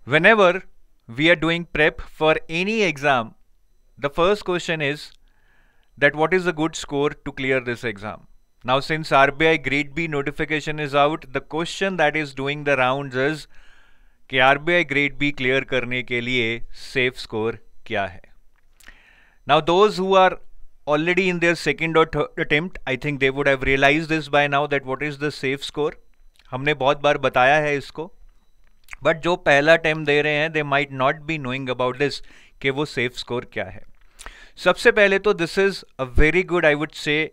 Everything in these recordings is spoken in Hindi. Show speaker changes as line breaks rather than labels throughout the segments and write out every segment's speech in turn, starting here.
Whenever we are doing prep for any exam, the first question is that what is a good score to clear this exam? Now, since RBI Grade B notification is out, the question that is doing the rounds is कि RBI Grade B clear करने के लिए safe score क्या है? Now, those who are already in their second or third attempt, I think they would have realized this by now that what is the safe score. हमने बहुत बार बताया है इसको, बट जो पहला अटेम्प्ट दे रहे हैं they might not be knowing about this कि वो सेफ स्कोर क्या है. सबसे पहले तो this is a very good, I would say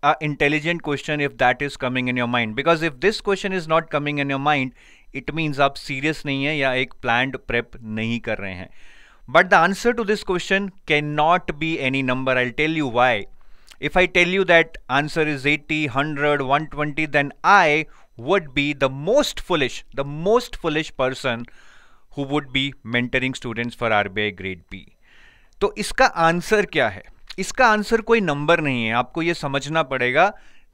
a intelligent question if that is coming in your mind, because if this question is not coming in your mind it means आप serious नहीं है या एक planned prep नहीं कर रहे हैं. But the answer to this question cannot be any number. I'll tell you why. If I tell you that answer is 80, 100, 120, then I would be the most foolish person who would be mentoring students for RBI Grade B. तो इसका आंसर क्या है? इसका आंसर कोई नंबर नहीं है, आपको ये समझना पड़ेगा.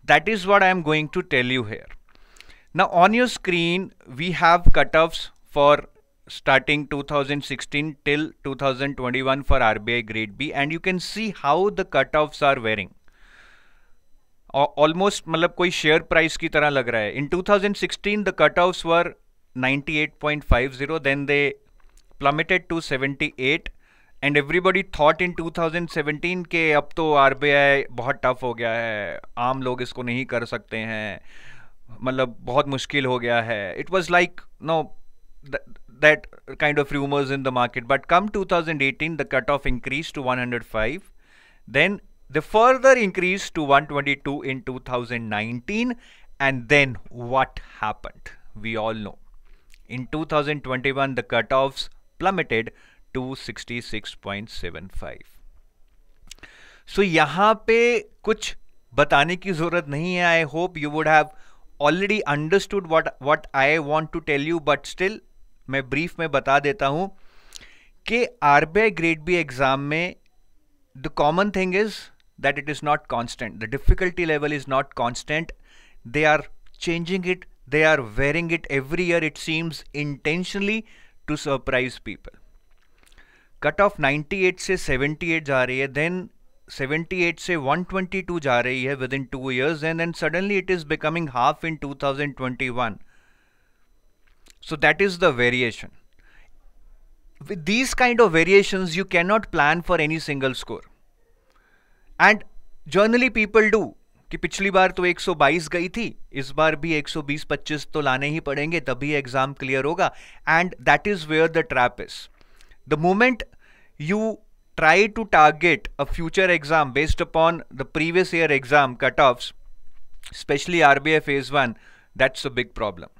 That is what I am going to tell you here. Now on your screen we have cut-offs for starting 2016 till 2021 for RBI Grade B, and you can see how the cut-offs are varying. Almost मतलब कोई शेयर प्राइस की तरह लग रहा है. In 2016 the cut-offs were 98.50, then they plummeted to 78. And everybody thought in 2017 के अब तो आरबीआई बहुत टफ हो गया है, आम लोग इसको नहीं कर सकते हैं, मतलब बहुत मुश्किल हो गया है. It was like no that kind of rumours in the market. But come 2018 the cut off increase to 105, then the further increase to 122 in 2019, and then what happened we all know. In 2021 the cut offs plummeted to 66.75. So यहाँ पे कुछ बताने की जरूरत नहीं है. I hope you would have already understood what I want to tell you, but still मैं ब्रीफ में बता देता हूं कि आरबीआई ग्रेड बी एग्जाम में the common thing is that it is not constant. The difficulty level is not constant. They are changing it, they are varying it every year. It seems intentionally to surprise people. Cut off 98 से 78 जा रही है, देन 78 से 122 जा रही है within 2 years, and then suddenly it is becoming half in 2021. So that is the variation. With these kind of variations you can not plan for any single score. And generally people do कि पिछली बार तो 122 गई थी, इस बार भी 120-25 तो लाने ही पड़ेंगे तभी एग्जाम क्लियर होगा. And that is where the trap is. The moment you try to target a future exam based upon the previous year exam cutoffs, especially RBI phase 1, that's a big problem.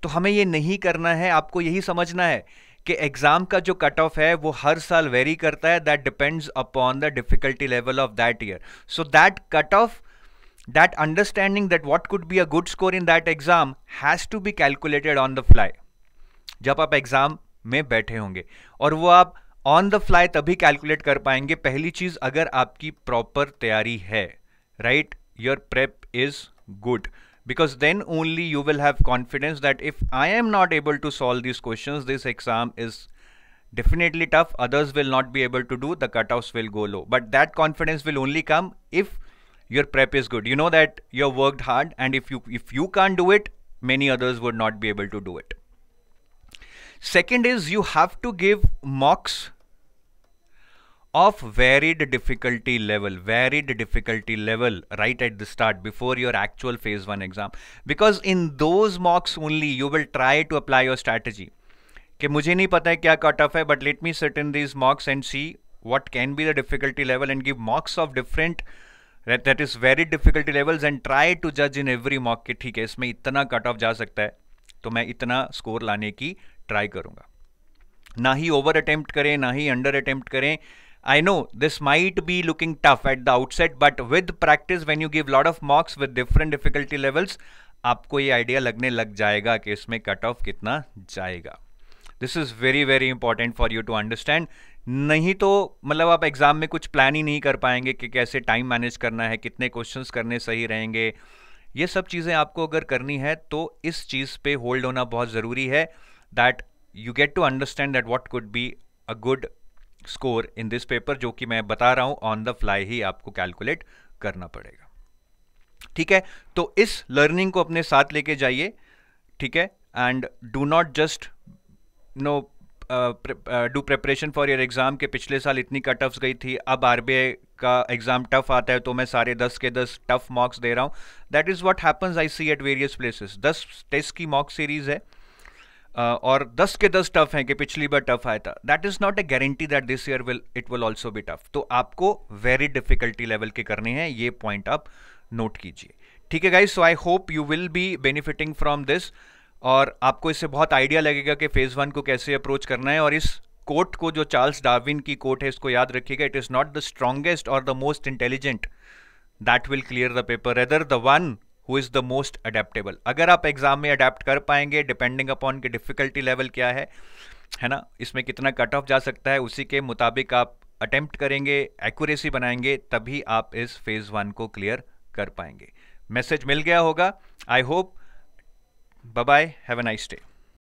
तो हमें ये नहीं करना है. आपको यही समझना है कि एग्जाम का जो कट ऑफ है वो हर साल वेरी करता है. That depends upon the difficulty level of that year. So that cut off, that understanding that what could be a good score in that exam has to be calculated on the fly जब आप एग्जाम में बैठे होंगे, और वो आप ऑन द फ्लाई तभी कैलकुलेट कर पाएंगे. पहली चीज, अगर आपकी प्रॉपर तैयारी है, right, your prep is good, because then only you will have confidence that if I am not able to solve these questions, this exam is definitely tough, others will not be able to do, the cutoffs will go low. But that confidence will only come if your prep is good. You know that you have worked hard, and if you can't do it, many others would not be able to do it. Second is you have to give mocks of varied difficulty level right at the start before your actual phase 1 exam, because in those mocks only you will try to apply your strategy. कि मुझे नहीं पता है क्या कट ऑफ है, but let me sit in these mocks and see what can be the difficulty level and give mocks of different that is varied difficulty levels and try to judge in every mock कि ठीक है इसमें इतना कट ऑफ जा सकता है तो मैं इतना स्कोर लाने की ट्राई करूंगा. ना ही ओवर अटेम्प्ट करें, ना ही अंडर अटेम्प्ट करें. I know this might be looking tough at the outset, but with practice, when you give lot of mocks with different difficulty levels, आपको ये आइडिया लगने लग जाएगा कि इसमें कट ऑफ कितना जाएगा. This is very very important for you to understand. नहीं तो मतलब आप एग्जाम में कुछ प्लान ही नहीं कर पाएंगे कि कैसे टाइम मैनेज करना है, कितने क्वेश्चंस करने सही रहेंगे. ये सब चीज़ें आपको अगर करनी है तो इस चीज़ पे होल्ड होना बहुत ज़रूरी है. That you get to understand that what could be a good score in this paper, जो कि मैं बता रहा हूं ऑन द फ्लाई ही आपको कैलकुलेट करना पड़ेगा। ठीक है, तो इस लर्निंग को अपने साथ लेके जाइए, ठीक है, and do not just no do preparation for your exam के पिछले साल इतनी कट ऑफ्स गई थी, अब आरबीआई का एग्जाम टफ आता है तो मैं सारे 10 के 10 टफ मॉक्स दे रहा हूं। That is what happens I see at various places. 10 test की मॉक सीरीज है और 10 के 10 टफ हैं कि पिछली बार टफ आया था। That is not a guarantee that this year it will also be tough. तो आपको वेरी डिफिकल्टी लेवल के करने हैं, ये पॉइंट आप नोट कीजिए। ठीक है guys, so I hope you will be benefiting from this और आपको इससे बहुत आइडिया लगेगा कि फेज 1 को कैसे अप्रोच करना है। और इस कोट को, जो चार्ल्स डार्विन की कोट है, इसको याद रखिएगा, it is not the strongest और the most intelligent that will clear the paper, rather the one who is the most adaptable. अगर आप एग्जाम में अडेप्ट कर पाएंगे, डिपेंडिंग अपॉन के डिफिकल्टी लेवल क्या है ना, इसमें कितना कट ऑफ जा सकता है, उसी के मुताबिक आप अटेम्प्ट करेंगे, एक्यूरेसी बनाएंगे, तभी आप इस फेज 1 को क्लियर कर पाएंगे। मैसेज मिल गया होगा, I hope. Bye bye, have a nice day.